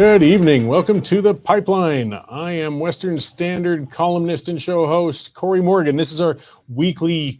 Good evening. Welcome to The Pipeline. I am Western Standard columnist and show host Cory Morgan. This is our weekly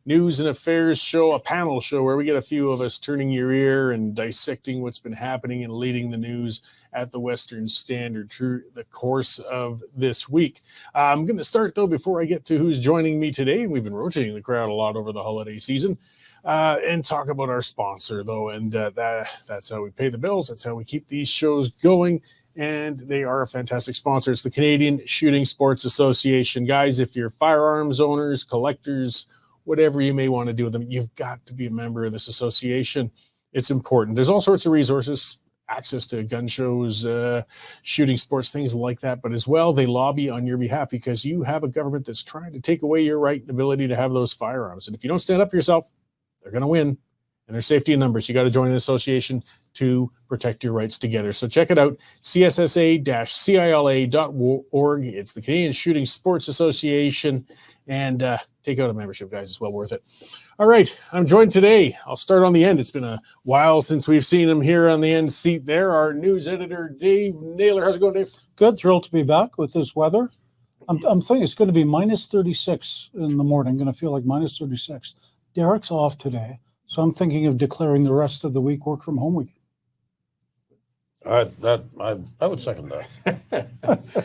news and affairs show, a panel show where we get a few of us turning your ear and dissecting what's been happening and leading the news at the Western Standard through the course of this week. I'm going to start, though, before I get to who's joining me today, and we've been rotating the crowd a lot over the holiday season, and talk about our sponsor, though, and that's how we pay the bills. That's how we keep these shows going, and they are a fantastic sponsor. It's the Canadian Shooting Sports Association. Guys, if you're firearms owners, collectors, whatever you may want to do with them, you've got to be a member of this association. It's important. There's all sorts of resources, access to gun shows, shooting sports, things like that. But as well, they lobby on your behalf because you have a government that's trying to take away your right and ability to have those firearms. And if you don't stand up for yourself, they're going to win. And there's safety in numbers. You got to join an association to protect your rights together. So check it out, cssa-cila.org. It's the Canadian Shooting Sports Association. And take out a membership, guys. It's well worth it. All right, I'm joined today. I'll start on the end. It's been a while since we've seen him here on the end seat there. Our news editor, Dave Naylor. How's it going, Dave? Good. Thrilled to be back with this weather. I'm thinking it's going to be minus 36 in the morning. Going to feel like minus 36. Derek's off today, so I'm thinking of declaring the rest of the week work from home week. I would second that.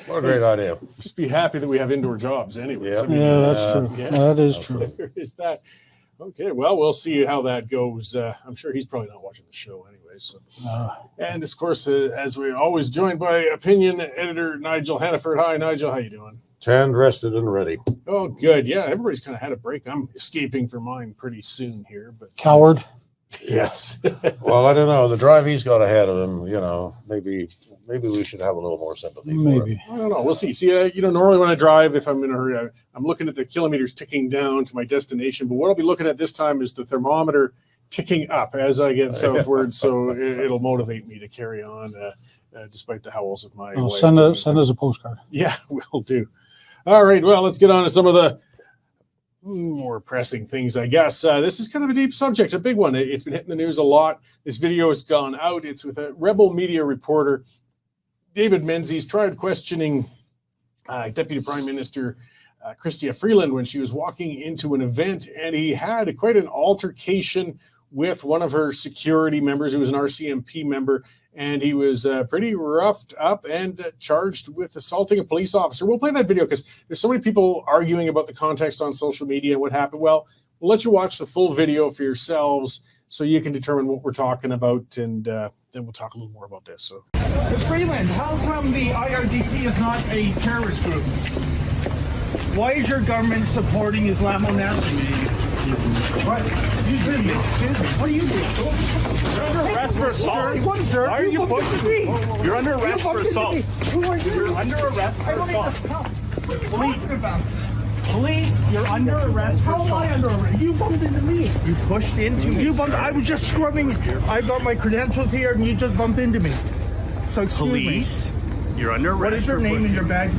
What a great idea. Just be happy that we have indoor jobs anyway. Yeah. I mean, That's true. Yeah. That is true. There is that. Okay, well, we'll see how that goes. I'm sure he's probably not watching the show anyway. So, and of course, as we're always joined by opinion editor Nigel Hannaford. Hi, Nigel. How you doing? Tanned, rested, and ready. Oh, good. Yeah, everybody's kind of had a break. I'm escaping for mine pretty soon here, but Coward. Yes. Well, I don't know. The drive he's got ahead of him, maybe we should have a little more sympathy for Maybe. him. I don't know. We'll see. See, normally when I drive, if I'm in a hurry, I'm looking at the kilometers ticking down to my destination. But what I'll be looking at this time is the thermometer ticking up as I get southward. So it'll motivate me to carry on, despite the howls of my wife. Send us a postcard. Yeah, will do. All right. Well, let's get on to some of the more pressing things, I guess. This is kind of a deep subject, a big one. It's been hitting the news a lot. This video has gone out. It's with a Rebel media reporter, David Menzies, tried questioning Deputy Prime Minister Chrystia Freeland when she was walking into an event, and he had quite an altercation with one of her security members who was an RCMP member, and he was pretty roughed up and charged with assaulting a police officer. We'll play that video because there's so many people arguing about the context on social media and what happened. Well, we'll let you watch the full video for yourselves so you can determine what we're talking about, and then we'll talk a little more about this. So, Freeland, how come the IRGC is not a terrorist group? Why is your government supporting Islamo-Nazis? What? Excuse me. What are you doing? You're under arrest for assault. Why are you pushing me? You're under arrest for assault. Who are you? You're under arrest for assault. Police, you're under arrest for assault. How am I under arrest? You bumped into me. You pushed into me. I was just scrubbing. I got my credentials here and you just bumped into me. So excuse Police, you're under arrest. me. What is your name and your badge?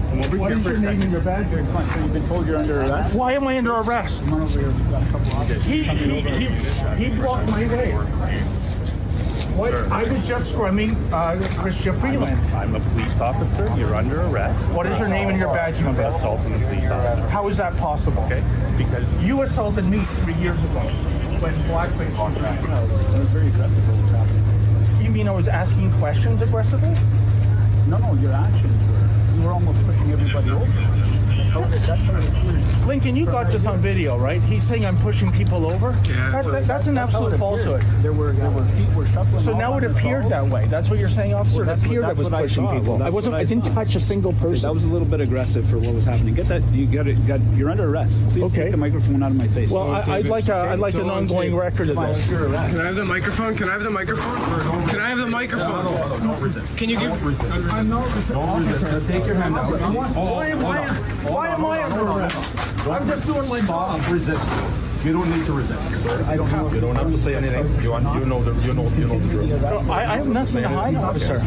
What is your name and your badge? You've been told you're under arrest. Why am I under arrest? He blocked my way. What? I was just scrumming Chrystia Freeland. I'm a police officer. You're under arrest. What is your name and your badge number? Assaulting a police officer. How is that possible? Okay, because You assaulted me 3 years ago when blackface was back. I was very aggressive. What was happening? You mean I was asking questions aggressively? No, your actions were. You were almost pushing everybody over. That's how it appears. Lincoln, you got this on video, right? He's saying I'm pushing people over? Yeah, That's an absolute falsehood. There were feet were shuffling. So now it appered that way. That's what you're saying, officer? It appeared I was pushing people. I didn't touch a single person. That was a little bit aggressive for what was happening. Get that. You're under arrest. Please Okay. take the microphone out of my face. Well, I'd like an ongoing record of this. Can I have the microphone? Can I have the microphone? Can I have the microphone? Can you give? I'm not officer. Take your hand out. Why am I under arrest? I'm just doing my job. Resist. You don't need to resist. I don't have. You don't have to say anything. You know the drill. I have nothing to hide, officer.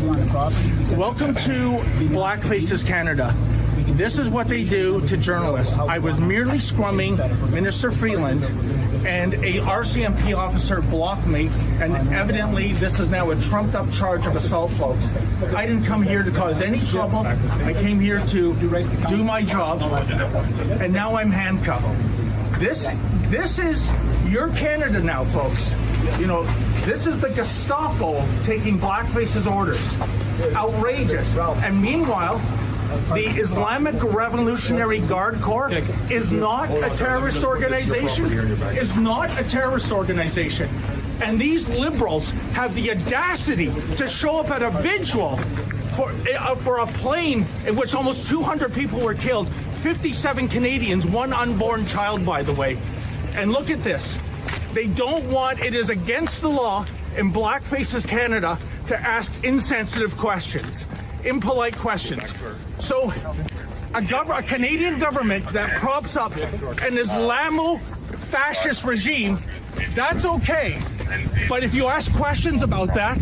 Welcome to Black Faces Canada. this is what they do to journalists. I was merely scrumming Minister Freeland, and a RCMP officer blocked me, and evidently this is now a trumped-up charge of assault, folks. I didn't come here to cause any trouble. I came here to do my job, and now I'm handcuffed. This is your Canada now, folks. You know, this is the Gestapo taking blackface's orders. Outrageous. And meanwhile, the Islamic Revolutionary Guard Corps is not a terrorist organization. Is not a terrorist organization. And these liberals have the audacity to show up at a vigil for a plane in which almost 200 people were killed, 57 Canadians, one unborn child, by the way. And look at this. They don't want, it is against the law in Blackface's Canada to ask insensitive questions, impolite questions. So a Canadian government that props up an Islamo-fascist regime, that's okay. But if you ask questions about that,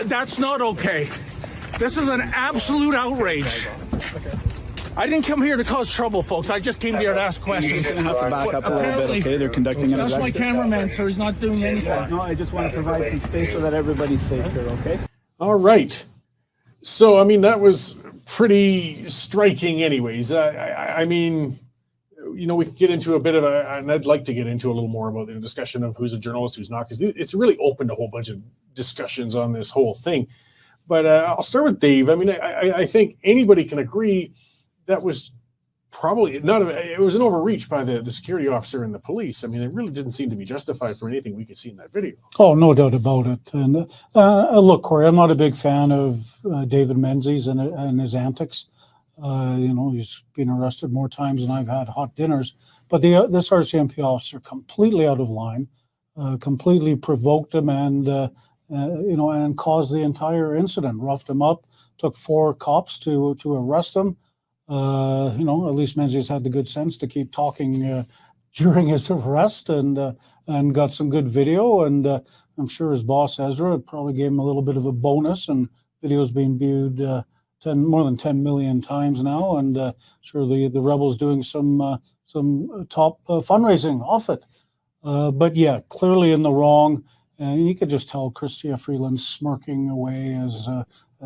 that's not okay. This is an absolute outrage. I didn't come here to cause trouble, folks. I just came here to ask questions. You're going to have to back up a little bit, okay? They're conducting an That's my investigation. cameraman, sir. He's not doing anything. No, I just want to provide some space so that everybody's safe here, okay? All right. So, I mean, that was pretty striking anyways. I mean, you know, we could get into a bit of and I'd like to get into a little more about the discussion of who's a journalist, who's not, because it's really opened a whole bunch of discussions on this whole thing. But I'll start with Dave. I mean, I think anybody can agree that was probably it was an overreach by the security officer and the police. I mean, it really didn't seem to be justified for anything we could see in that video. Oh, no doubt about it. And look, Corey, I'm not a big fan of David Menzies and his antics. You know, he's been arrested more times than I've had hot dinners. But this RCMP officer completely out of line, completely provoked him and, you know, and caused the entire incident, roughed him up, took 4 cops to arrest him. You know, at least Menzies had the good sense to keep talking during his arrest and got some good video. And I'm sure his boss, Ezra, probably gave him a little bit of a bonus, and video's being viewed more than 10 million times now. And sure the Rebels doing some top fundraising off it. But yeah, clearly in the wrong. You could just tell Chrystia Freeland smirking away as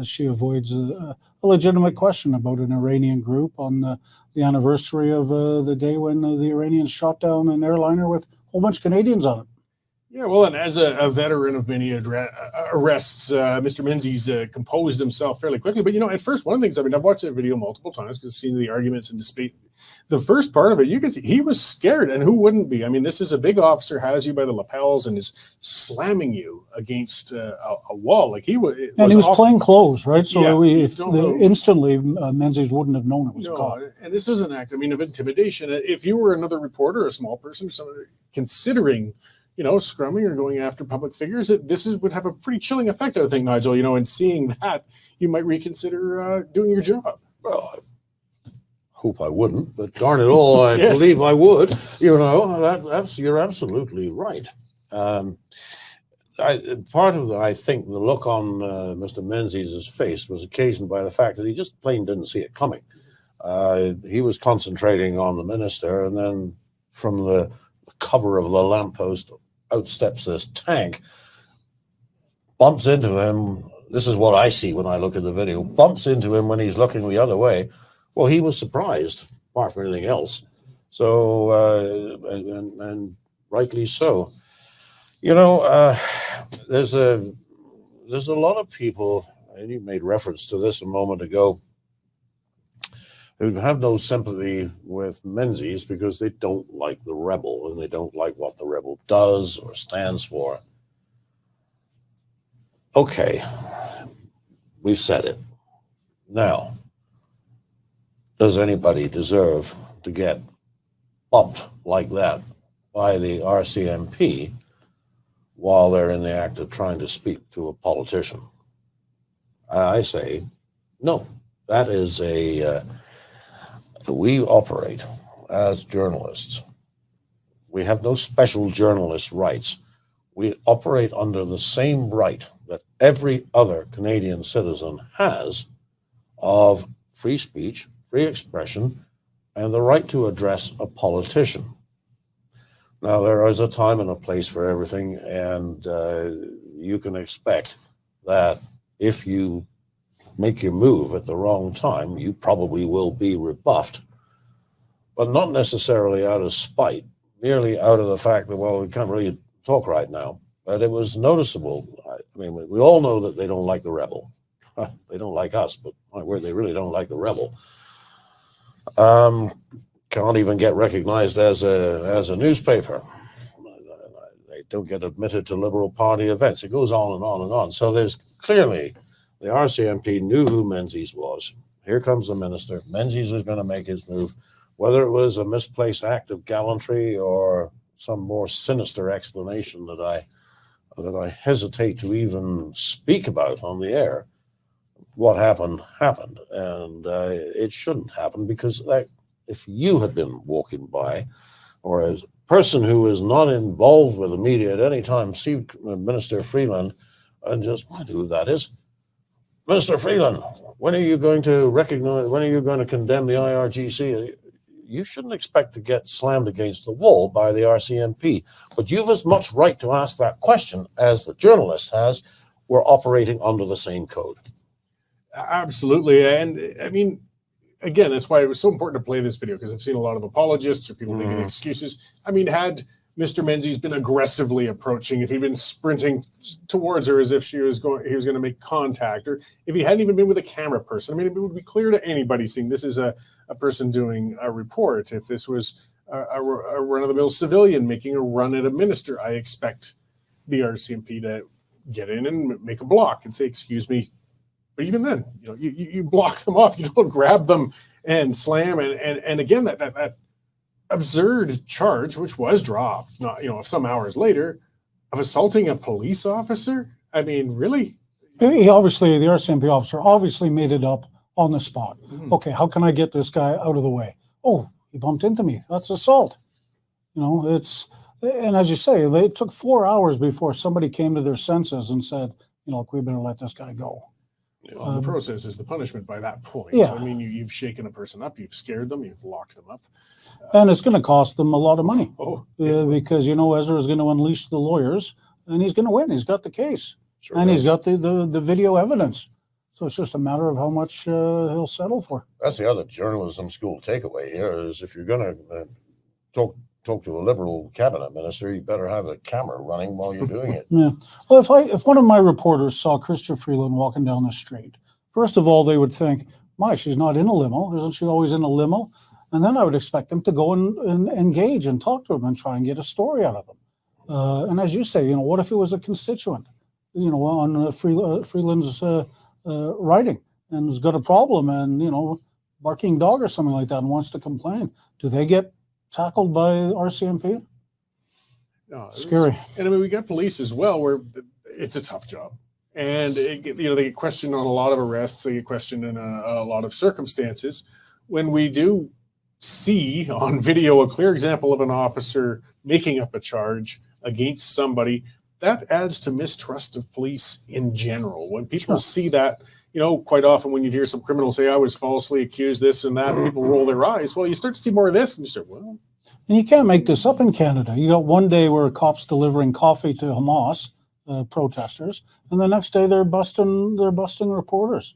she avoids a legitimate question about an Iranian group on the anniversary of the day when the Iranians shot down an airliner with a whole bunch of Canadians on it. Yeah, well, and as a veteran of many arrests, Mr. Menzies composed himself fairly quickly. But, you know, at first, one of the things, I mean, I've watched that video multiple times because I've seen the arguments and debate. The first part of it, you can see he was scared, and who wouldn't be? I mean, this is a big officer, has you by the lapels, and is slamming you against a wall. Like he was. And he was plain clothes, right? So Yeah, instantly, Menzies wouldn't have known it was a cop. And this is an act, I mean, of intimidation. If you were another reporter, a small person, somebody considering, you know, scrumming or going after public figures, would have a pretty chilling effect, I think, Nigel. You know, and seeing that, you might reconsider doing your job. Well, I hope I wouldn't, but darn it all, I Yes. believe I would. You know, you're absolutely right. I think the look on Mr. Menzies' face was occasioned by the fact that he just plain didn't see it coming. He was concentrating on the minister, and then from the cover of the lamppost out steps this tank, bumps into him. This is what I see when I look at the video. Bumps into him when he's looking the other way. Well, he was surprised, apart from anything else. So, and rightly so. You know, there's a lot of people, and you made reference to this a moment ago, who have no sympathy with Menzies because they don't like the rebel and they don't like what the rebel does or stands for. Okay, we've said it. Now, does anybody deserve to get bumped like that by the RCMP while they're in the act of trying to speak to a politician? I say no. That is we operate as journalists. We have no special journalist rights. We operate under the same right that every other Canadian citizen has of free speech, free expression, and the right to address a politician. Now, there is a time and a place for everything, and you can expect that if you make your move at the wrong time, you probably will be rebuffed, but not necessarily out of spite, merely out of the fact that, well, we can't really talk right now. But it was noticeable. I mean, we all know that they don't like the rebel. They don't like us, but my word, they really don't like the rebel. Can't even get recognized as a newspaper. They don't get admitted to Liberal Party events. It goes on and on and on. So there's clearly, the RCMP knew who Menzies was. Here comes the minister. Menzies is going to make his move. Whether it was a misplaced act of gallantry or some more sinister explanation that I hesitate to even speak about on the air, what happened, and it shouldn't happen, because if you had been walking by, or as a person who is not involved with the media at any time, see Minister Freeland and just wonder who that is. Minister Freeland, when are you going to recognize, when are you going to condemn the IRGC? You shouldn't expect to get slammed against the wall by the RCMP, but you've as much right to ask that question as the journalist has. We're operating under the same code. Absolutely. And I mean, again, that's why it was so important to play this video, because I've seen a lot of apologists or people making excuses. I mean, had Mr. Menzies been aggressively approaching, if he'd been sprinting towards her as if he was going to make contact, or if he hadn't even been with a camera person, I mean, it would be clear to anybody seeing this is a person doing a report. If this was a run-of-the-mill civilian making a run at a minister, I expect the RCMP to get in and make a block and say, excuse me. But even then, you block them off. You don't grab them and slam. And again, that absurd charge, which was dropped, some hours later, of assaulting a police officer. I mean, really? He obviously, the RCMP officer obviously made it up on the spot. Okay, how can I get this guy out of the way? Oh, he bumped into me. That's assault. And as you say, it took 4 hours before somebody came to their senses and said, we better let this guy go. The process is the punishment by that point. Yeah. I mean, you've shaken a person up, you've scared them, you've locked them up. And it's going to cost them a lot of money. Yeah. Because, Ezra is going to unleash the lawyers, and he's going to win. He's got the case. Sure and does. he's got the video evidence. So it's just a matter of how much he'll settle for. That's the other journalism school takeaway here, is if you're going to talk to a Liberal cabinet minister, you better have a camera running while you're doing it. Yeah. Well, if one of my reporters saw Christopher Freeland walking down the street, first of all, they would think, she's not in a limo. Isn't she always in a limo? And then I would expect them to go and engage and talk to him and try and get a story out of them. And as you say, what if it was a constituent, on Freeland's writing, and has got a problem, and, barking dog or something like that, and wants to complain? Do they get tackled by RCMP? No, Scary. And I mean, we got police as well, where it's a tough job. And, they get questioned on a lot of arrests. They get questioned in a lot of circumstances. When we do see on video a clear example of an officer making up a charge against somebody, that adds to mistrust of police in general. When people see that, quite often when you hear some criminal say, I was falsely accused, this and that, people roll their eyes. Well, you start to see more of this, and you start, well. And you can't make this up in Canada. You got one day where a cop's delivering coffee to Hamas protesters, and the next day they're busting reporters.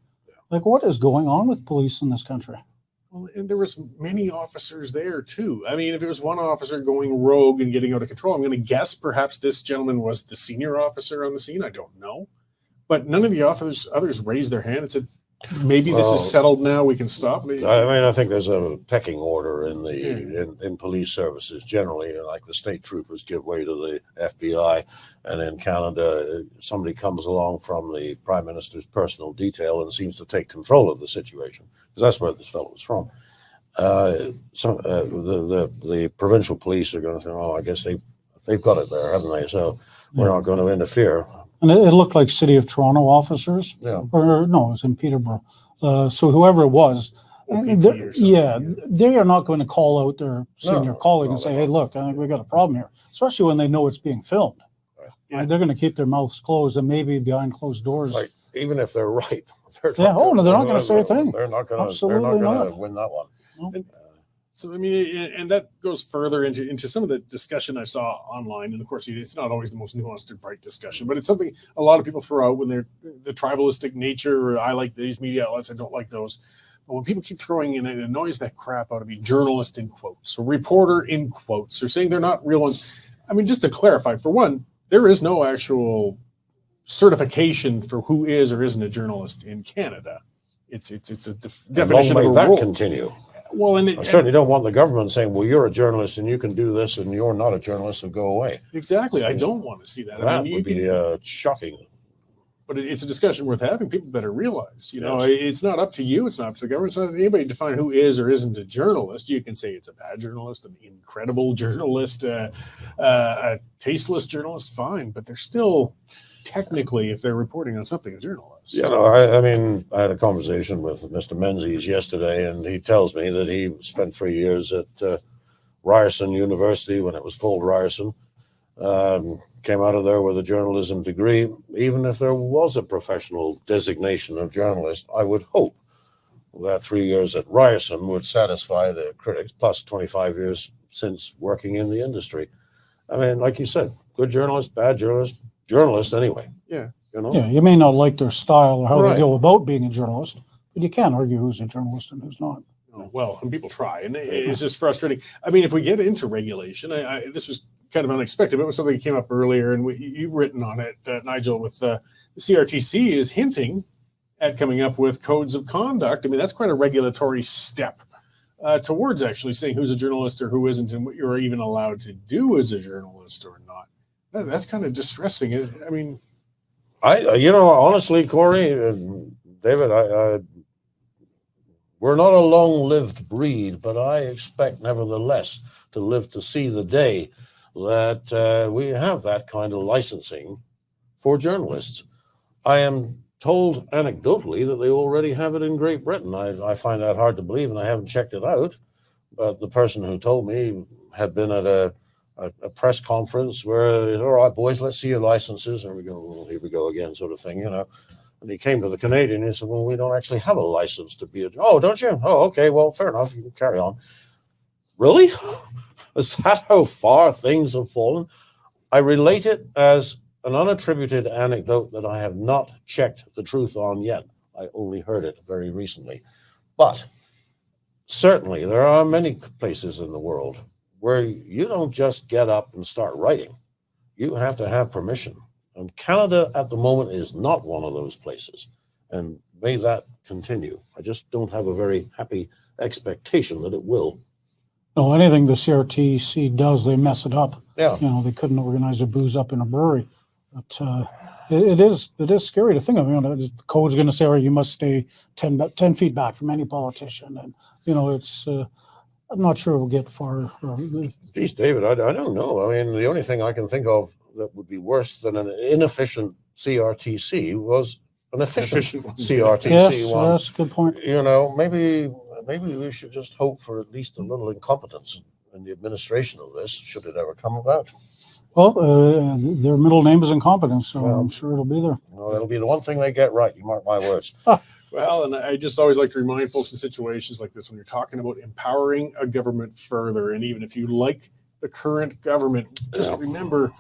Like, what is going on with police in this country? Well, and there was many officers there too. I mean, if it was one officer going rogue and getting out of control, I'm going to guess perhaps this gentleman was the senior officer on the scene. I don't know. But none of the others raised their hand and said, maybe this is settled now, we can stop. I think there's a pecking order in police services generally. Like the state troopers give way to the FBI, and in Canada, somebody comes along from the Prime Minister's personal detail and seems to take control of the situation, because that's where this fellow was from. The provincial police are going to say, I guess they've got it there, haven't they? So we're not going to interfere. And it looked like City of Toronto officers. Yeah. Or no, it was in Peterborough. So whoever it was, they are not going to call out their senior colleague and say, hey, look, I think we've got a problem here, especially when they know it's being filmed. Right. Yeah. They're going to keep their mouths closed and maybe behind closed doors. Like even if they're right, they're Yeah, not oh, no, they're not gonna say a thing. They're not going Absolutely to not. win that one. So I mean, and that goes further into some of the discussion I saw online, and of course, it's not always the most nuanced and bright discussion, but it's something a lot of people throw out when they're the tribalistic nature. Or I like these media outlets, I don't like those. But when people keep throwing in, it annoys that crap out of me. Journalist in quotes, or reporter in quotes, or saying they're not real ones. I mean, just to clarify, for one, there is no actual certification for who is or isn't a journalist in Canada. It's a definition of a that role. Continue. Well, and I certainly don't want the government saying, well, you're a journalist and you can do this and you're not a journalist, and go away. exactly. I don't want to see that. That I mean, would be shocking. but it's a discussion worth having. People better realize, Yes. it's not up to you. It's not up to the government. It's not up to anybody to define who is or isn't a journalist. You can say it's a bad journalist, an incredible journalist, a tasteless journalist, fine. But they're still technically, if they're reporting on something, a journalist. I mean, I had a conversation with Mr. Menzies yesterday, and he tells me that he spent 3 years at Ryerson University when it was called Ryerson. Came out of there with a journalism degree. Even if there was a professional designation of journalist, I would hope that 3 years at Ryerson would satisfy the critics, plus 25 years since working in the industry. I mean, like you said, good journalist, bad journalist anyway. Yeah. Yeah, you may not like their style or how Right. they go about being a journalist, but you can't argue who's a journalist and who's not. Well, and people try, and it's just frustrating. I mean, if we get into regulation, this was kind of unexpected, but it was something that came up earlier, and you've written on it, Nigel, with the CRTC is hinting at coming up with codes of conduct. I mean, that's quite a regulatory step towards actually saying who's a journalist or who isn't, and what you're even allowed to do as a journalist or not. That's kind of distressing. I mean, honestly, Cory, David, we're not a long-lived breed, but I expect, nevertheless, to live to see the day that we have that kind of licensing for journalists. I am told anecdotally that they already have it in Great Britain. I find that hard to believe, and I haven't checked it out. But the person who told me had been at a press conference where, all right, boys, let's see your licenses. And we go, well, here we go again, sort of thing, And he came to the Canadian and he said, well, we don't actually have a license to be oh, don't you? Oh, okay, well, fair enough. You can carry on. Really? Is that how far things have fallen? I relate it as an unattributed anecdote that I have not checked the truth on yet. I only heard it very recently. But certainly there are many places in the world where you don't just get up and start writing. You have to have permission. And Canada at the moment is not one of those places. And may that continue. I just don't have a very happy expectation that it will. No, anything the CRTC does, they mess it up. Yeah. They couldn't organize a booze up in a brewery. But it is scary to think of. The code's going to say, you must stay 10 feet back from any politician. And, it's... I'm not sure we'll get far. Geez, David, I don't know. I mean, the only thing I can think of that would be worse than an inefficient CRTC was an efficient CRTC. Yes, good point. Maybe we should just hope for at least a little incompetence in the administration of this, should it ever come about. Well, their middle name is incompetence, so I'm sure it'll be there. Well, that'll be the one thing they get right. You mark my words. Well, and I just always like to remind folks in situations like this, when you're talking about empowering a government further, and even if you like the current government, just remember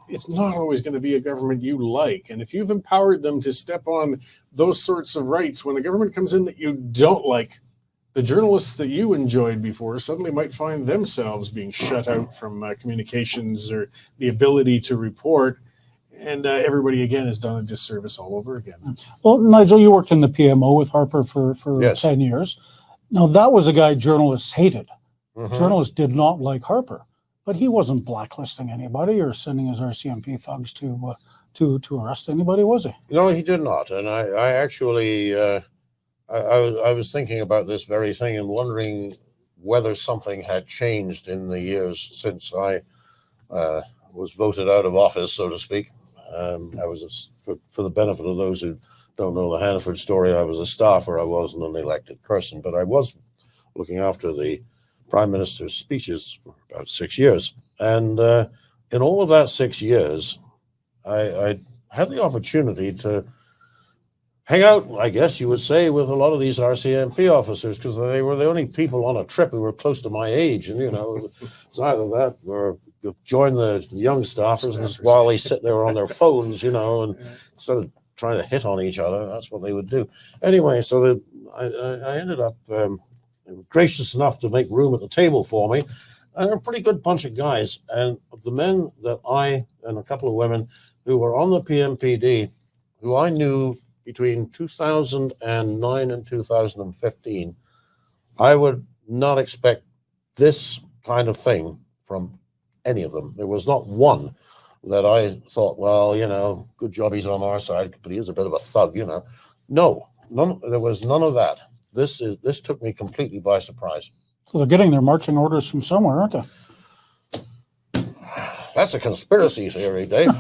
it's not always going to be a government you like. And if you've empowered them to step on those sorts of rights, when a government comes in that you don't like, the journalists that you enjoyed before suddenly might find themselves being shut out from communications or the ability to report. And everybody, again, has done a disservice all over again. Well, Nigel, you worked in the PMO with Harper for Yes. 10 years. Now, that was a guy journalists hated. Mhm. Journalists did not like Harper, but he wasn't blacklisting anybody or sending his RCMP thugs to arrest anybody, was he? No, he did not. And I actually, I was thinking about this very thing and wondering whether something had changed in the years since I was voted out of office, so to speak. I was, for the benefit of those who don't know the Hannaford story, I was a staffer. I wasn't an elected person, but I was looking after the Prime Minister's speeches for about 6 years. And in all of that 6 years, I had the opportunity to hang out, I guess you would say, with a lot of these RCMP officers, because they were the only people on a trip who were close to my age. And, it's either that or join the young staffers while they sit there on their phones, and instead of trying to hit on each other, that's what they would do. Anyway, so I ended up gracious enough to make room at the table for me. And they're a pretty good bunch of guys. And the men that I and a couple of women who were on the PMPD, who I knew between 2009 and 2015, I would not expect this kind of thing from any of them. There was not one that I thought, well, good job he's on our side, but he is a bit of a thug, No, there was none of that. This took me completely by surprise. So they're getting their marching orders from somewhere, aren't they? That's a conspiracy theory, Dave.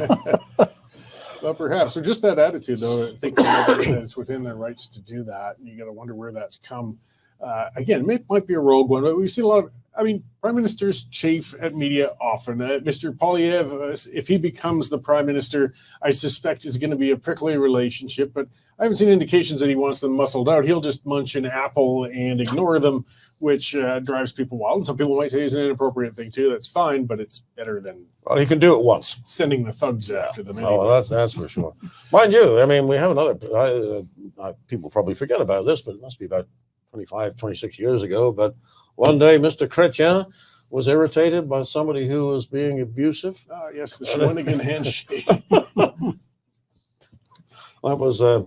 Well, perhaps. So just that attitude, though, thinking that it's within their rights to do that, and you got to wonder where that's come. Again, it might be a rogue one, but we've seen a lot of, prime ministers chafe at media often. Mr. Polyev, if he becomes the prime minister, I suspect it's going to be a prickly relationship, but I haven't seen indications that he wants them muscled out. He'll just munch an apple and ignore them, which drives people wild. And some people might say it's an inappropriate thing too. That's fine, but it's better than he can do it once. Sending the thugs after them. Anyway. Oh, that's for sure. Mind you, we have another, people probably forget about this, but it must be about 25, 26 years ago. But one day, Mr. Chrétien was irritated by somebody who was being abusive. Yes, the Shawinigan handshake. That was, I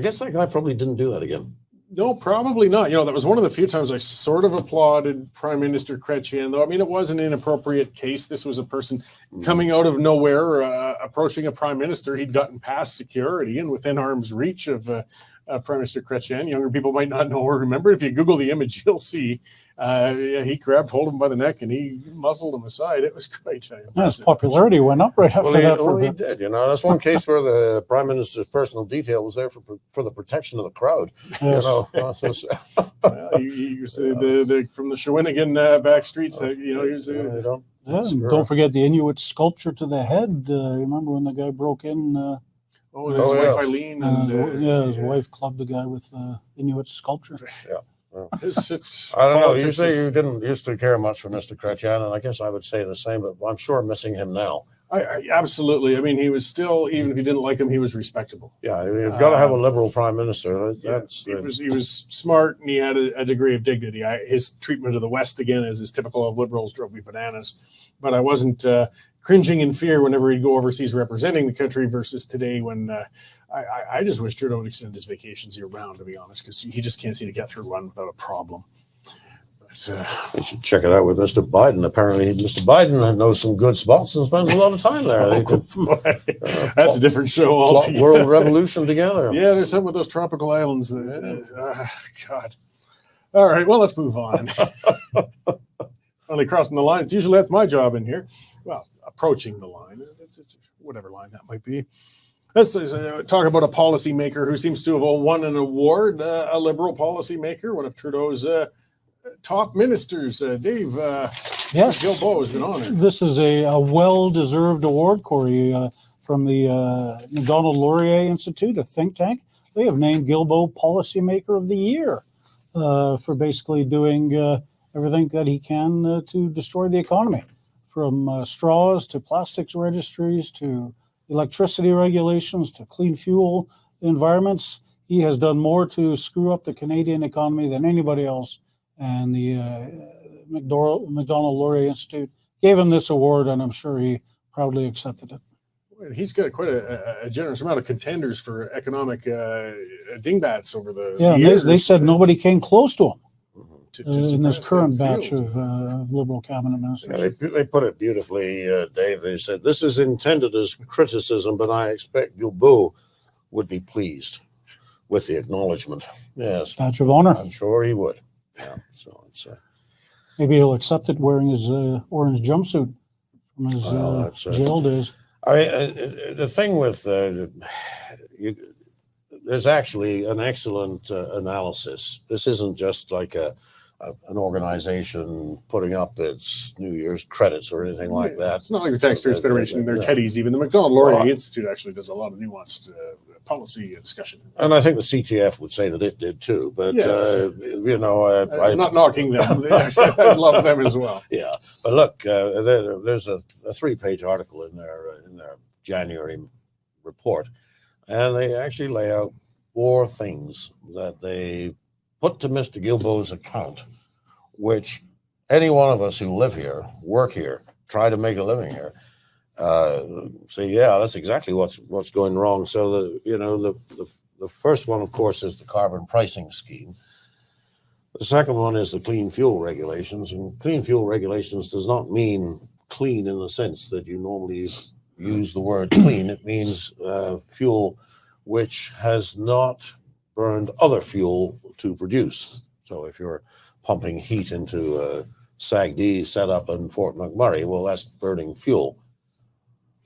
guess that guy probably didn't do that again. No, probably not. That was one of the few times I sort of applauded Prime Minister Chrétien, though. It was an inappropriate case. This was a person coming out of nowhere, approaching a prime minister. He'd gotten past security and within arm's reach of Prime Minister Chrétien. Younger people might not know or remember. If you Google the image, you'll see he grabbed hold of him by the neck and he muzzled him aside. It was quite his popularity went up right after that. He did. That's one case where the prime minister's personal detail was there for the protection of the crowd. Yes. He was from the Shawinigan back streets. He was. Don't forget the Inuit sculpture to the head. You remember when the guy broke in? His wife Eileen. His wife clubbed the guy with Inuit sculpture. Yeah. It's I don't know. You say you didn't used to care much for Mr. Chrétien, and I guess I would say the same, but I'm sure missing him now. I absolutely. He was still, even if you didn't like him, he was respectable. Yeah, you've got to have a liberal prime minister. He was smart, and he had a degree of dignity. His treatment of the West, again, as is typical of liberals, drove me bananas. But I wasn't cringing in fear whenever he'd go overseas representing the country versus today when I just wish Trudeau would extend his vacations year round, to be honest, because he just can't seem to get through one without a problem. But, you should check it out with Mr. Biden. Apparently, Mr. Biden knows some good spots and spends a lot of time there. That's a different show altogether. World revolution together. Yeah, there's some with those tropical islands. God. All right, well, let's move on. Finally crossing the line. That's my job in here. Well, approaching the line. It's whatever line that might be. Let's talk about a policymaker who seems to have won an award, a liberal policymaker, one of Trudeau's top ministers. Dave, yes, Guilbeault has been honored. This is a well-deserved award, Corey, from the Macdonald-Laurier Institute, a think tank. They have named Guilbeault Policymaker of the Year for basically doing everything that he can to destroy the economy, from straws to plastics registries to electricity regulations to clean fuel environments. He has done more to screw up the Canadian economy than anybody else. And the Macdonald-Laurier Institute gave him this award, and I'm sure he proudly accepted it. He's got quite a generous amount of contenders for economic dingbats over the years. They said nobody came close to him. In this current field. batch of Liberal cabinet ministers. Yeah, they put it beautifully, Dave. They said, this is intended as criticism, but I expect Guilbeault would be pleased with the acknowledgement. Yes. Badge of honor. I'm sure he would. Yeah. So it's maybe he'll accept it wearing his orange jumpsuit from his jail days. The thing with there's actually an excellent analysis. This isn't just like an organization putting up its New Year's credits or anything like that. It's not like the Taxpayers Federation and their teddies. Even the Macdonald-Laurier Institute actually does a lot of nuanced policy discussion. And I think the CTF would say that it did too. But Yes. I'm not knocking them. I love them as well. Yeah, but look, there's a 3-page article in their January report, and they actually lay out 4 things that they put to Mr. Guilbeault's account, which any one of us who live here, work here, try to make a living here, say, yeah, that's exactly what's going wrong. So the first one, of course, is the carbon pricing scheme. The second one is the clean fuel regulations, and clean fuel regulations does not mean clean in the sense that you normally use the word clean. It means fuel which has not burned other fuel to produce. So if you're pumping heat into a SAGD setup in Fort McMurray, well, that's burning fuel.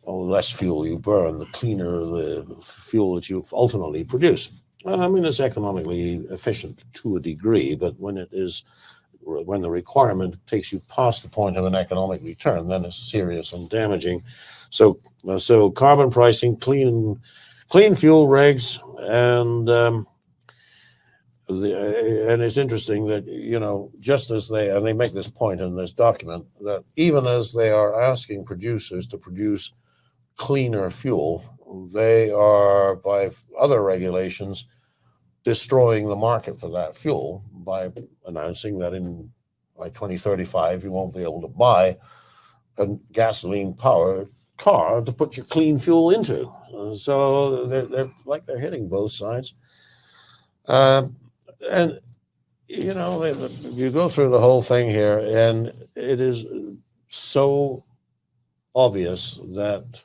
Well, the less fuel you burn, the cleaner the fuel that you ultimately produce. I mean, it's economically efficient to a degree, but when the requirement takes you past the point of an economic return, then it's serious and damaging. So carbon pricing, clean fuel regs, and it's interesting that, just as they make this point in this document, that even as they are asking producers to produce cleaner fuel, they are, by other regulations, destroying the market for that fuel by announcing that by 2035 you won't be able to buy a gasoline-powered car to put your clean fuel into. So they're hitting both sides. And you go through the whole thing here, and it is so obvious that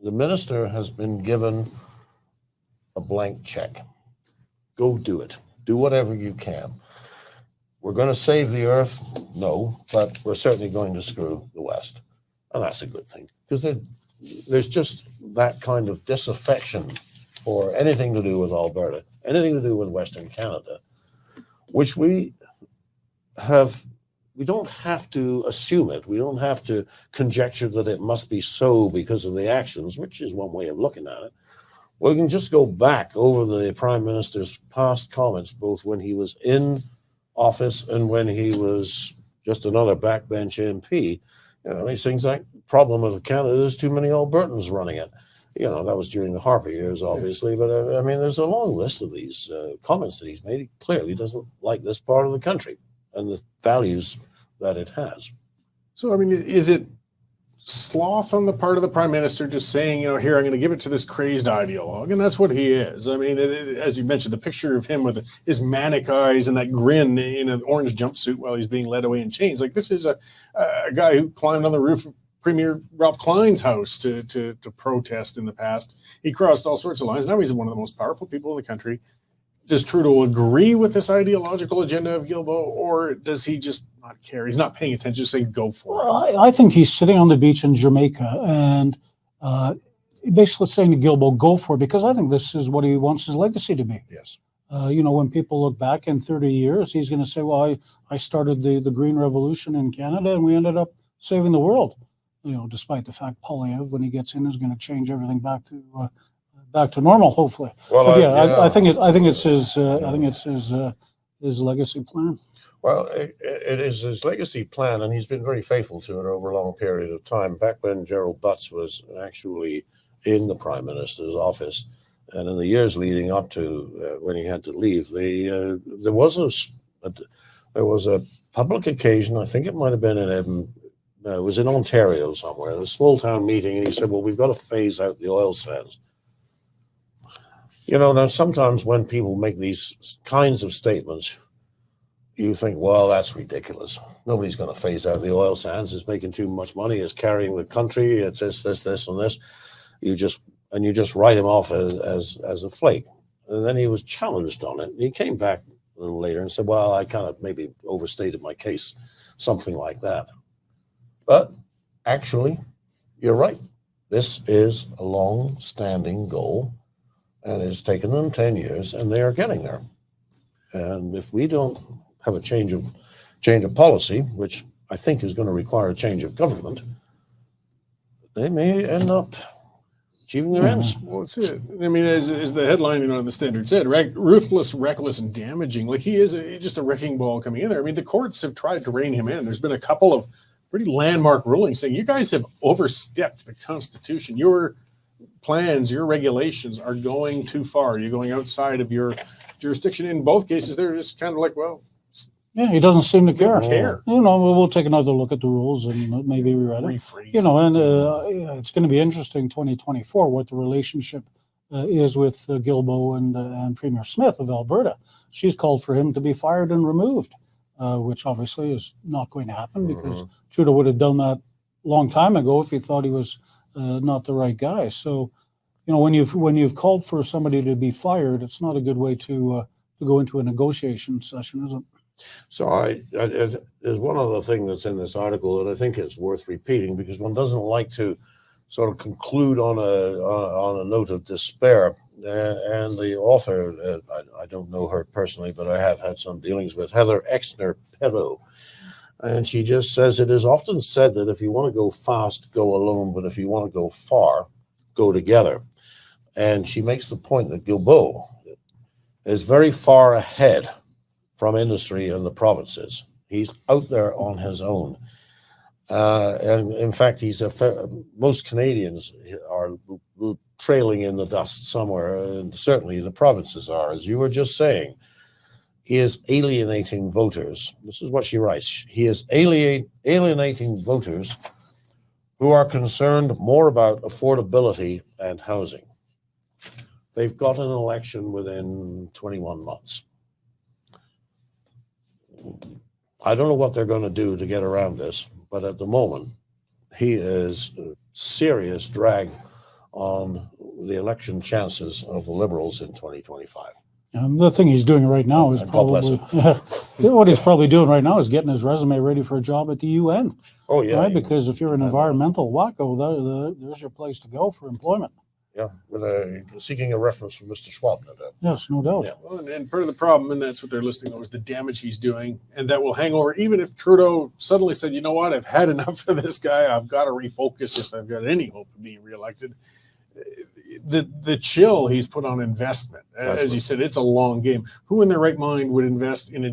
the minister has been given a blank check. Go do it. Do whatever you can. We're going to save the earth? No, but we're certainly going to screw the West. And that's a good thing, because there's just that kind of disaffection for anything to do with Alberta, anything to do with Western Canada, which we don't have to assume it. We don't have to conjecture that it must be so because of the actions, which is one way of looking at it. We can just go back over the Prime Minister's past comments, both when he was in office and when he was just another backbench MP. These things like, problem with Canada, there's too many Albertans running it. That was during the Harper years, obviously. But I mean, there's a long list of these comments that he's made. He clearly doesn't like this part of the country and the values that it has. So, I mean, is it sloth on the part of the Prime Minister just saying, here, I'm going to give it to this crazed ideologue? And that's what he is. I mean, as you mentioned, the picture of him with his manic eyes and that grin in an orange jumpsuit while he's being led away in chains. Like, this is a guy who climbed on the roof of Premier Ralph Klein's house to protest in the past. He crossed all sorts of lines. Now he's one of the most powerful people in the country. Does Trudeau agree with this ideological agenda of Guilbeault, or does he just not care? He's not paying attention, just saying go for it. I think he's sitting on the beach in Jamaica and basically saying to Guilbeault, go for it, because I think this is what he wants his legacy to be. Yes. When people look back in 30 years, he's going to say, well, I started the Green Revolution in Canada and we ended up saving the world. Despite the fact Polyev, when he gets in, is going to change everything back to normal, hopefully. Well, but I think it's his legacy plan. Well, it is his legacy plan, and he's been very faithful to it over a long period of time. Back when Gerald Butts was actually in the Prime Minister's office, and in the years leading up to when he had to leave, there was a public occasion. I think it might have been in Edinburgh. It was in Ontario somewhere, a small town meeting, and he said, well, we've got to phase out the oil sands. Now sometimes when people make these kinds of statements, you think, well, that's ridiculous. Nobody's going to phase out the oil sands. It's making too much money. It's carrying the country. It's this, and this. You just write him off as a flake. And then he was challenged on it. And he came back a little later and said, well, I kind of maybe overstated my case, something like that. But actually, you're right. This is a long-standing goal, and it's taken them 10 years, and they are getting there. And if we don't have a change of policy, which I think is going to require a change of government, they may end up achieving their ends. Well, that's it. I mean, as the headline, you know, the Standard said, ruthless, reckless, and damaging. Like, he is just a wrecking ball coming in there. I mean, the courts have tried to rein him in. There's been a couple of pretty landmark rulings saying you guys have overstepped the Constitution. Your plans, your regulations are going too far. You're going outside of your jurisdiction. In both cases, they're just kind of like, well, Yeah, he doesn't seem to care. care. You know, we'll take another look at the rules and maybe rewrite it. Rephrase. You know, and it's going to be interesting 2024 what the relationship is with Guilbeault and Premier Smith of Alberta. She's called for him to be fired and removed, which obviously is not going to happen because Trudeau would have done that a long time ago if he thought he was not the right guy. So, you know, when you've called for somebody to be fired, it's not a good way to go into a negotiation session, is it? So there's one other thing that's in this article that I think is worth repeating because one doesn't like to sort of conclude on a note of despair. And the author, I don't know her personally, but I have had some dealings with Heather Exner-Perot. And she just says, it is often said that if you want to go fast, go alone, but if you want to go far, go together. And she makes the point that Guilbeault is very far ahead from industry in the provinces. He's out there on his own. And in fact, most Canadians are trailing in the dust somewhere, and certainly the provinces are, as you were just saying. He is alienating voters. This is what she writes. He is alienating voters who are concerned more about affordability and housing. They've got an election within 21 months. I don't know what they're going to do to get around this, but at the moment, he is a serious drag on the election chances of the Liberals in 2025. The thing he's doing right now is probably what he's probably doing right now is getting his resume ready for a job at the UN. Oh yeah, right? Because if you're an environmental wacko, there's your place to go for employment. Yeah, seeking a reference from Mr. Schwab, no doubt. Yes, no doubt. Yeah, well, and part of the problem, and that's what they're listing, though, is the damage he's doing, and that will hang over. Even if Trudeau suddenly said, you know what, I've had enough of this guy, I've got to refocus if I've got any hope of being reelected. The chill he's put on investment, as you said, it's a long game. Who in their right mind would invest in a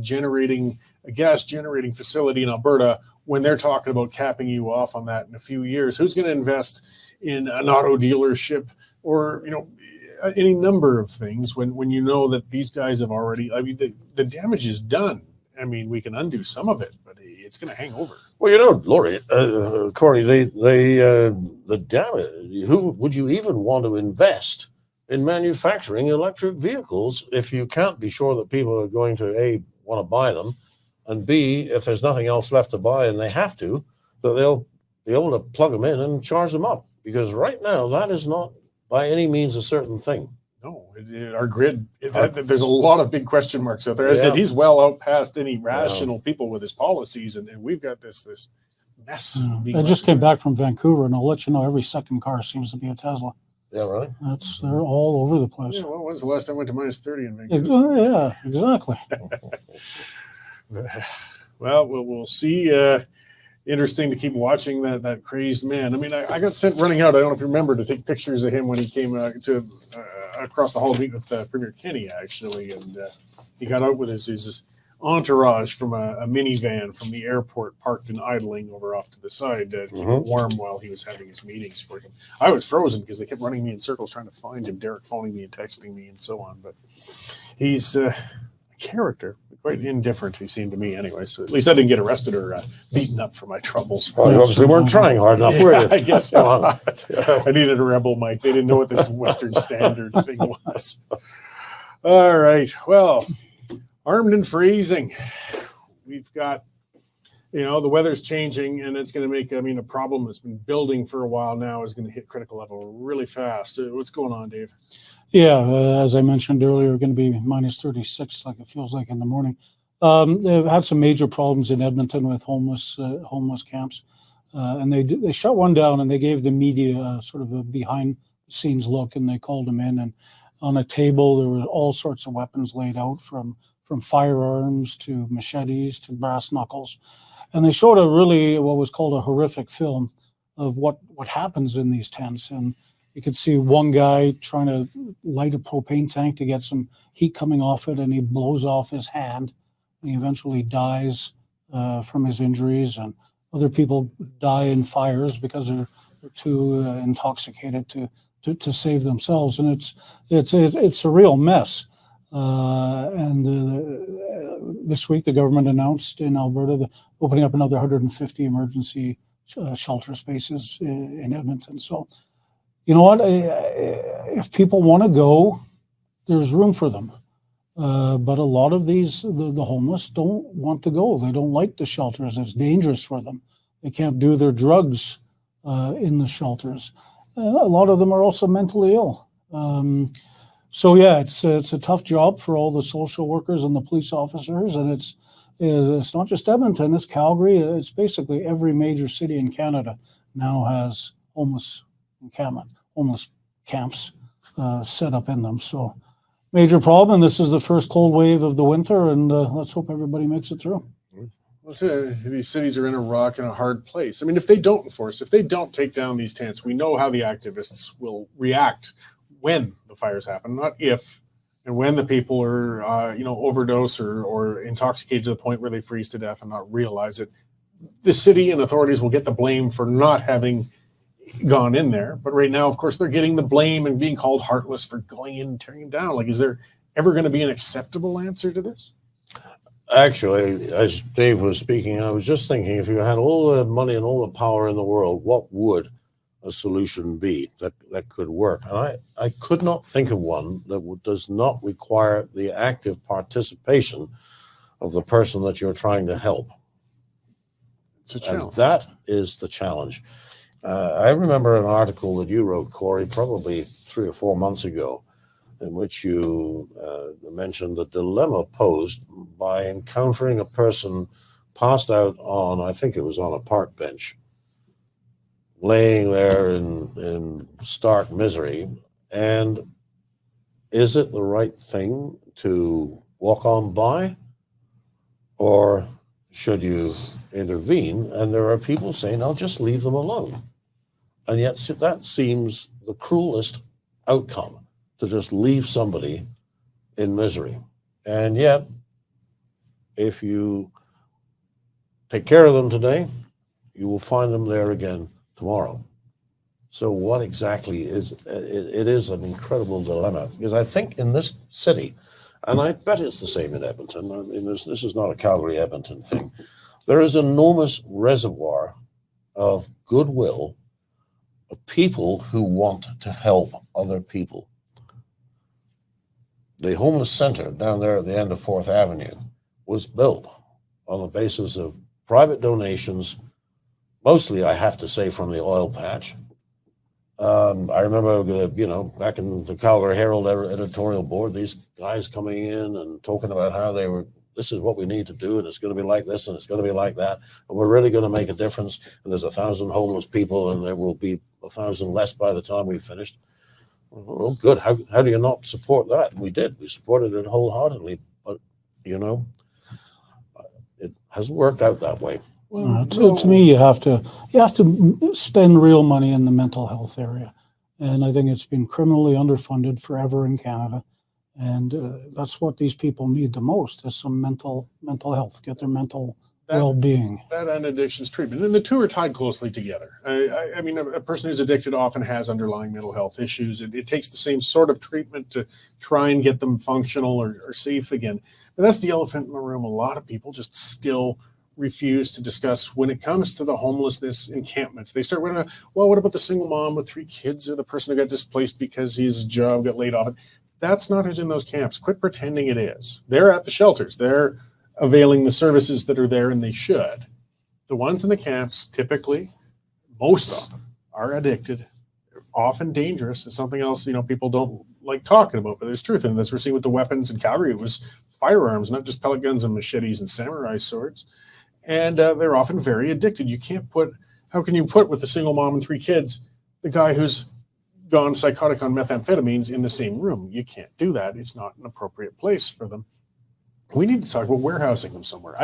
gas generating facility in Alberta when they're talking about capping you off on that in a few years? Who's going to invest in an auto dealership or, you know, any number of things when you know that these guys have already, I mean, the damage is done. I mean, we can undo some of it, but it's going to hang over. Well, you know, Laurie, Cory, the damage, who would you even want to invest in manufacturing electric vehicles if you can't be sure that people are going to, A, want to buy them, and B, if there's nothing else left to buy and they have to, that they'll be able to plug them in and charge them up? Because right now, that is not by any means a certain thing. No, our grid, there's a lot of big question marks out there. I said he's well out past any rational people with his policies, and we've got this mess. I just came back from Vancouver, and I'll let you know every second car seems to be a Tesla. Yeah, right. They're all over the place. Yeah, well, when's the last time I went to minus 30 in Vancouver? Yeah, exactly. Well, we'll see. Interesting to keep watching that crazed man. I mean, I got sent running out. I don't know if you remember, to take pictures of him when he came across the hall to meet with Premier Kenney, actually, and he got out with his entourage from a minivan from the airport, parked and idling over off to the side to keep it warm while he was having his meetings for him. I was frozen because they kept running me in circles trying to find him. Derek phoning me and texting me and so on. But he's a character. Quite indifferent, he seemed to me anyway. So at least I didn't get arrested or beaten up for my troubles. Well, you obviously weren't trying hard enough, were you? I guess not. I needed a rebel mic. They didn't know what this Western Standard thing was. All right. Well, armed and freezing. We've got, the weather's changing, and it's going to make, a problem that's been building for a while now is going to hit critical level really fast. What's going on, Dave? Yeah, as I mentioned earlier, going to be minus 36, like it feels like in the morning. They've had some major problems in Edmonton with homeless camps, and they shut one down, and they gave the media sort of a behind-the-scenes look, and they called them in, and on a table there were all sorts of weapons laid out, from firearms to machetes to brass knuckles, and they showed what was called a horrific film of what happens in these tents, and You could see one guy trying to light a propane tank to get some heat coming off it, and he blows off his hand. And he eventually dies from his injuries, and other people die in fires because they're too intoxicated to save themselves, and it's a real mess. This week, the government announced in Alberta opening up another 150 emergency shelter spaces in Edmonton. So, you know what? If people want to go, there's room for them. But a lot of the homeless don't want to go. They don't like the shelters. It's dangerous for them. They can't do their drugs in the shelters. A lot of them are also mentally ill. So yeah, it's a tough job for all the social workers and the police officers, and it's not just Edmonton, it's Calgary. It's basically every major city in Canada now has homeless camps set up in them. So major problem, and this is the first cold wave of the winter, and let's hope everybody makes it through. Well, these cities are in a rock and a hard place. I mean, if they don't enforce, if they don't take down these tents, we know how the activists will react when the fires happen, not if, and when the people are, overdose or intoxicated to the point where they freeze to death and not realize it. The city and authorities will get the blame for not having gone in there. But right now, of course, they're getting the blame and being called heartless for going in and tearing it down. Like, is there ever going to be an acceptable answer to this? Actually, as Dave was speaking, I was just thinking, if you had all the money and all the power in the world, what would a solution be that could work? And I could not think of one that does not require the active participation of the person that you're trying to help. It's a challenge. And that is the challenge. I remember an article that you wrote, Cory, probably 3 or 4 months ago, in which you mentioned the dilemma posed by encountering a person passed out on, I think it was on a park bench, laying there in stark misery. And is it the right thing to walk on by, or should you intervene? And there are people saying, I'll just leave them alone. And yet that seems the cruelest outcome, to just leave somebody in misery. And yet, if you take care of them today, you will find them there again tomorrow. So what exactly is it? Is an incredible dilemma, because I think in this city, and I bet it's the same in Edmonton, I mean, this is not a Calgary Edmonton thing, there is an enormous reservoir of goodwill of people who want to help other people. The homeless center down there at the end of 4th Avenue was built on the basis of private donations, mostly, I have to say, from the oil patch. I remember, back in the Calgary Herald editorial board, these guys coming in and talking about how this is what we need to do, and it's going to be like this, and it's going to be like that, and we're really going to make a difference, and there's 1,000 homeless people, and there will be 1,000 less by the time we've finished. Well, good. How do you not support that? And we did. We supported it wholeheartedly, but, it hasn't worked out that way. Well, to me, you have to spend real money in the mental health area, and I think it's been criminally underfunded forever in Canada, and that's what these people need the most, is some mental health, get their mental well-being. That and addictions treatment, and the two are tied closely together. I mean, a person who's addicted often has underlying mental health issues. It takes the same sort of treatment to try and get them functional or safe again. But that's the elephant in the room. A lot of people just still refuse to discuss when it comes to the homelessness encampments. They start with, well, what about the single mom with 3 kids, or the person who got displaced because his job got laid off? That's not who's in those camps. Quit pretending it is. They're at the shelters. They're availing the services that are there, and they should. The ones in the camps, typically, most of them, are addicted. They're often dangerous. It's something else, people don't like talking about, but there's truth in it. As we're seeing with the weapons in Calgary, it was firearms, not just pellet guns and machetes and samurai swords. And they're often very addicted. How can you put with the single mom and 3 kids, the guy who's gone psychotic on methamphetamines in the same room? You can't do that. It's not an appropriate place for them. We need to talk about warehousing them somewhere.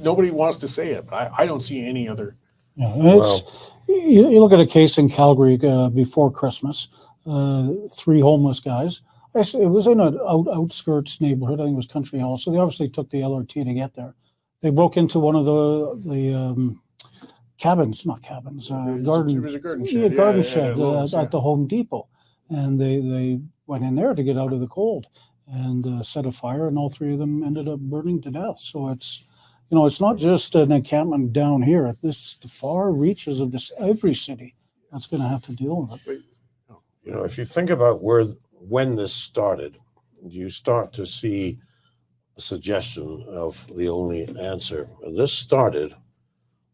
Nobody wants to say it, but I don't see any other Yeah, and you look at a case in Calgary before Christmas, 3 homeless guys. It was in an outskirts neighborhood. I think it was Country Hall. So they obviously took the LRT to get there. They broke into one of the cabins, not cabins, garden. It was a garden shed. Garden shed Lowe's, at the Home Depot, and they went in there to get out of the cold and set a fire, and all 3 of them ended up burning to death. So it's not just an encampment down here. This the far reaches of every city that's going to have to deal with it. If you think about when this started, you start to see a suggestion of the only answer. This started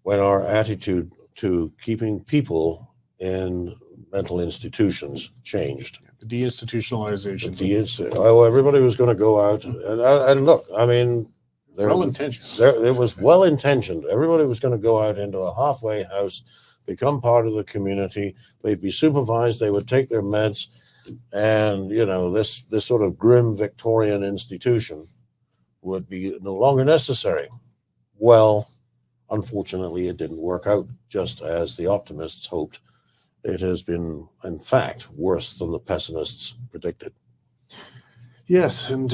when our attitude to keeping people in mental institutions changed. The deinstitutionalization. Everybody was going to go out and look. I mean, well-intentioned. It was well-intentioned. Everybody was going to go out into a halfway house, become part of the community. They'd be supervised. They would take their meds, and this sort of grim Victorian institution would be no longer necessary. Well, unfortunately, it didn't work out just as the optimists hoped. It has been, in fact, worse than the pessimists predicted. Yes, and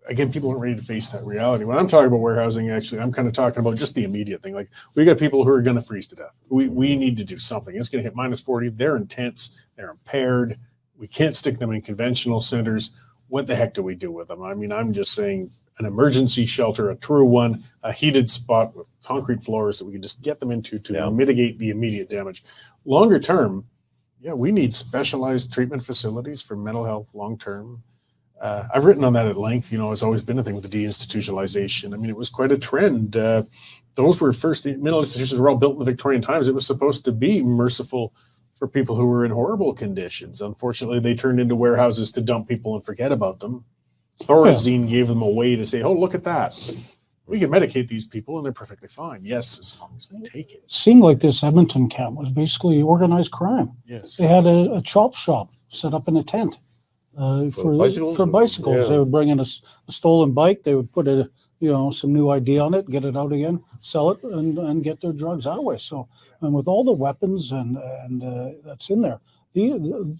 again, people aren't ready to face that reality. When I'm talking about warehousing, actually, I'm kind of talking about just the immediate thing. Like, we got people who are going to freeze to death. We need to do something. It's going to hit -40. They're intense. They're impaired. We can't stick them in conventional centers. What the heck do we do with them? I mean, I'm just saying an emergency shelter, a true one, a heated spot with concrete floors that we can just get them into to mitigate the immediate damage. Longer term, we need specialized treatment facilities for mental health long term. I've written on that at length. It's always been a thing with the deinstitutionalization. I mean, it was quite a trend. Those were mental institutions were all built in the Victorian times. It was supposed to be merciful for people who were in horrible conditions. Unfortunately, they turned into warehouses to dump people and forget about them. Thorazine gave them a way to say, oh, look at that. We can medicate these people and they're perfectly fine. Yes, as long as they take it. It seemed like this Edmonton camp was basically organized crime. Yes. They had a chop shop set up in a tent for bicycles. Yeah. They would bring in a stolen bike. They would put some new ID on it, get it out again, sell it, and get their drugs that way. So, and with all the weapons and that's in there, the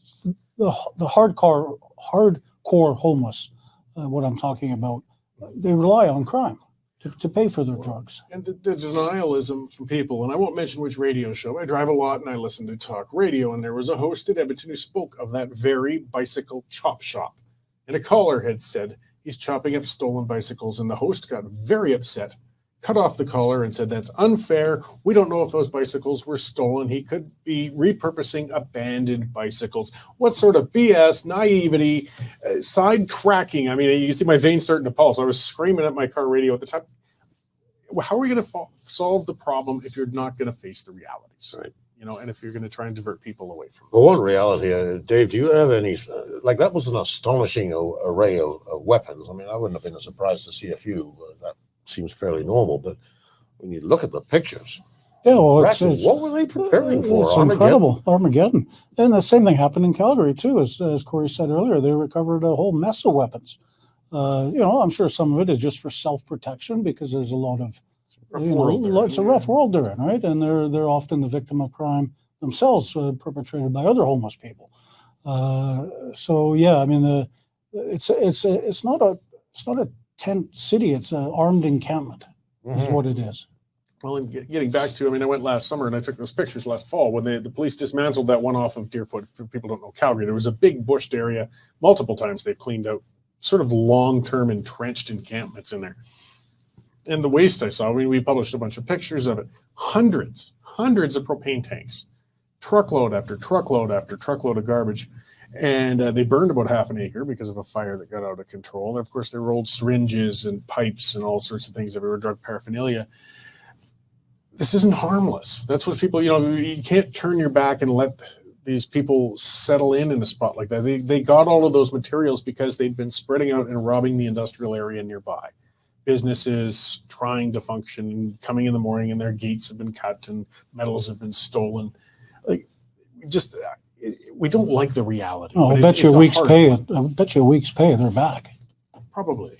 hardcore homeless, what I'm talking about, they rely on crime to pay for their drugs. And the denialism from people, and I won't mention which radio show. I drive a lot and I listen to talk radio, and there was a host at Edmonton who spoke of that very bicycle chop shop. And a caller had said he's chopping up stolen bicycles, and the host got very upset, cut off the caller and said, that's unfair. We don't know if those bicycles were stolen. He could be repurposing abandoned bicycles. What sort of BS, naivety, sidetracking? I mean, you can see my veins starting to pulse. I was screaming at my car radio at the time. How are we going to solve the problem if you're not going to face the realities? Right. And if you're going to try and divert people away from it. Well, one reality, Dave, do you have any, that was an astonishing array of weapons. I mean, I wouldn't have been surprised to see a few. That seems fairly normal, but when you look at the pictures, what were they preparing for? It's incredible. Armageddon. And the same thing happened in Calgary too, as Cory said earlier. They recovered a whole mess of weapons. I'm sure some of it is just for self-protection because there's a lot of, it's a rough world they're in, right? And they're often the victim of crime themselves, perpetrated by other homeless people. It's not a tent city. It's an armed encampment, is what it is. Well, and getting back to, I went last summer and I took those pictures last fall when the police dismantled that one off of Deerfoot. For people who don't know Calgary, there was a big bushed area. Multiple times they've cleaned out sort of long-term entrenched encampments in there. And the waste I saw, we published a bunch of pictures of it. Hundreds of propane tanks, truckload after truckload after truckload of garbage. And they burned about half an acre because of a fire that got out of control. And of course, there were old syringes and pipes and all sorts of things everywhere, drug paraphernalia. This isn't harmless. That's what people, you can't turn your back and let these people settle in a spot like that. They got all of those materials because they'd been spreading out and robbing the industrial area nearby. Businesses trying to function, coming in the morning and their gates have been cut and metals have been stolen. We don't like the reality. I bet you a week's pay, they're back. Probably.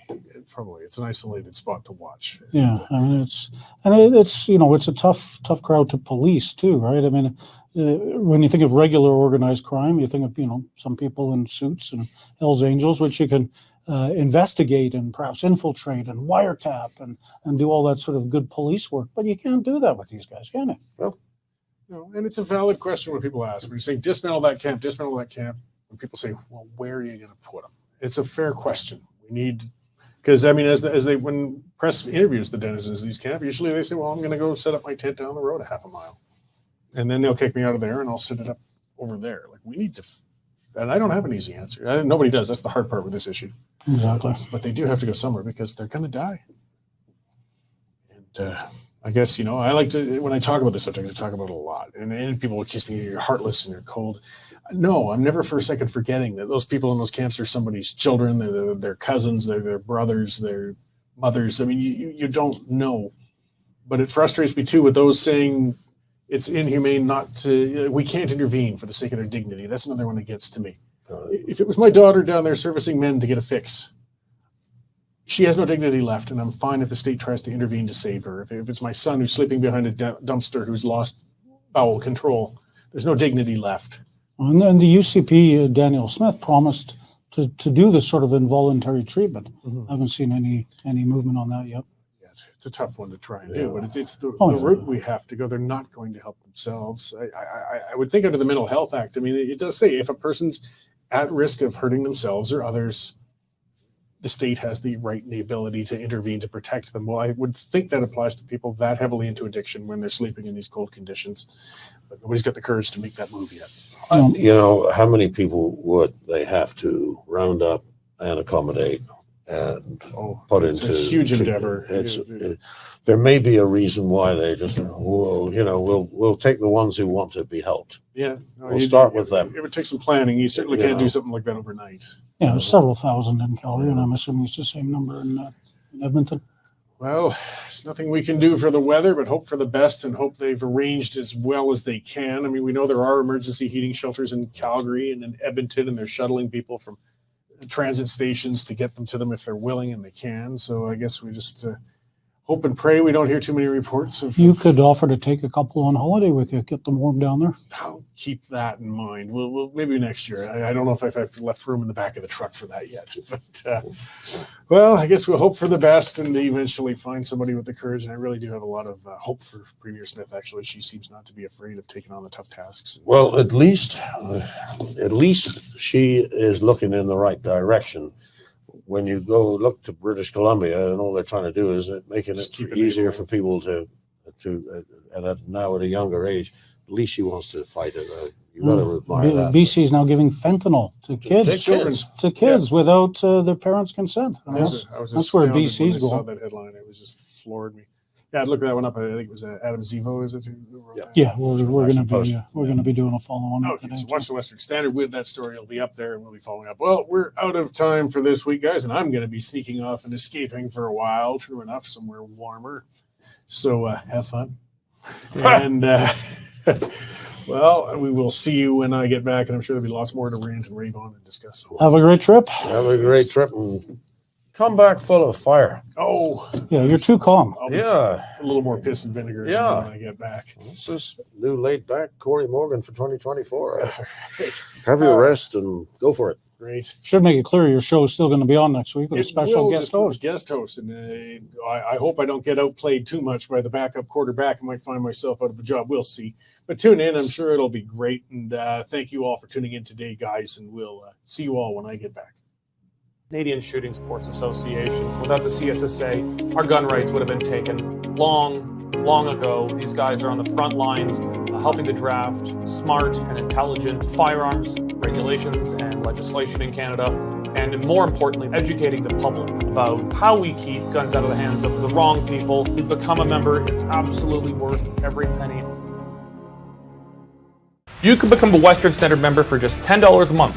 probably it's an isolated spot to watch. Yeah, I mean it's a tough crowd to police too, right? I mean, when you think of regular organized crime, you think of some people in suits and Hell's Angels, which you can investigate and perhaps infiltrate and wiretap and do all that sort of good police work, but you can't do that with these guys, can you? Well, no, and it's a valid question when people ask. When you say dismantle that camp, when people say, well, where are you going to put them? It's a fair question. We need, because I mean, when press interviews the denizens of these camps, usually they say, well, I'm going to go set up my tent down the road a half a mile, and then they'll kick me out of there and I'll set it up over there. Like we need to, and I don't have an easy answer. Nobody does. That's the hard part with this issue. Exactly. But they do have to go somewhere because they're going to die. And I guess, I like to, when I talk about this subject, I talk about it a lot. And people accuse me, you're heartless and you're cold. No, I'm never for a second forgetting that those people in those camps are somebody's children, they're their cousins, they're their brothers, their mothers. I mean, you don't know. But it frustrates me too with those saying it's inhumane not to, we can't intervene for the sake of their dignity. That's another one that gets to me. If it was my daughter down there servicing men to get a fix, she has no dignity left, and I'm fine if the state tries to intervene to save her. If it's my son who's sleeping behind a dumpster who's lost bowel control, there's no dignity left. And then the UCP, Daniel Smith, promised to do this sort of involuntary treatment. I haven't seen any movement on that yet. Yeah, it's a tough one to try and do, but it's the route we have to go. They're not going to help themselves. I would think under the Mental Health Act, I mean, it does say if a person's at risk of hurting themselves or others, the state has the right and the ability to intervene to protect them. Well, I would think that applies to people that heavily into addiction when they're sleeping in these cold conditions, but nobody's got the courage to make that move yet. How many people would they have to round up and accommodate and put into? It's a huge endeavor. There may be a reason why they just, we'll take the ones who want to be helped. Yeah, We'll start with them. It would take some planning. You certainly can't do something like that overnight. Yeah, there's several thousand in Calgary, and I'm assuming it's the same number in Edmonton. Well, there's nothing we can do for the weather, but hope for the best and hope they've arranged as well as they can. I mean, we know there are emergency heating shelters in Calgary and in Edmonton, and they're shuttling people from transit stations to get them to them if they're willing and they can. So I guess we just hope and pray we don't hear too many reports of. You could offer to take a couple on holiday with you, get them warm down there. I'll keep that in mind. We'll maybe next year. I don't know if I've left room in the back of the truck for that yet. But well, I guess we'll hope for the best and eventually find somebody with the courage. And I really do have a lot of hope for Premier Smith. Actually, she seems not to be afraid of taking on the tough tasks. Well, at least she is looking in the right direction. When you go look to British Columbia, and all they're trying to do is making it easier for people to now at a younger age. At least she wants to fight it. You got to admire that. BC is now giving fentanyl to kids without their parents' consent. That's where BC's going. I saw that headline. It was just floored me. Yeah, I'd look that one up. I think it was Adam Zivo. Is it? Who wrote that? Yeah, we're going to be doing a follow-on. Okay, so watch the Western Standard with that story. It'll be up there, and we'll be following up. Well, we're out of time for this week, guys, and I'm going to be sneaking off and escaping for a while. True enough, somewhere warmer. So have fun. And well, we will see you when I get back, and I'm sure there'll be lots more to rant and rave on and discuss. Have a great trip. Have a great trip, and come back full of fire. Oh, yeah, you're too calm. Yeah, a little more piss and vinegar. When I get back. This is new laid back Cory Morgan for 2024. Have your rest and go for it. Great. Should make it clear your show is still going to be on next week with a special guest host. And I hope I don't get outplayed too much by the backup quarterback. I might find myself out of a job. We'll see. But tune in. I'm sure it'll be great. And thank you all for tuning in today, guys. And we'll see you all when I get back. Canadian Shooting Sports Association. Without the CSSA, our gun rights would have been taken long ago. These guys are on the front lines helping to draft smart and intelligent firearms regulations and legislation in Canada, and more importantly, educating the public about how we keep guns out of the hands of the wrong people. To become a member, it's absolutely worth every penny. You can become a Western Standard member for just $10 a month.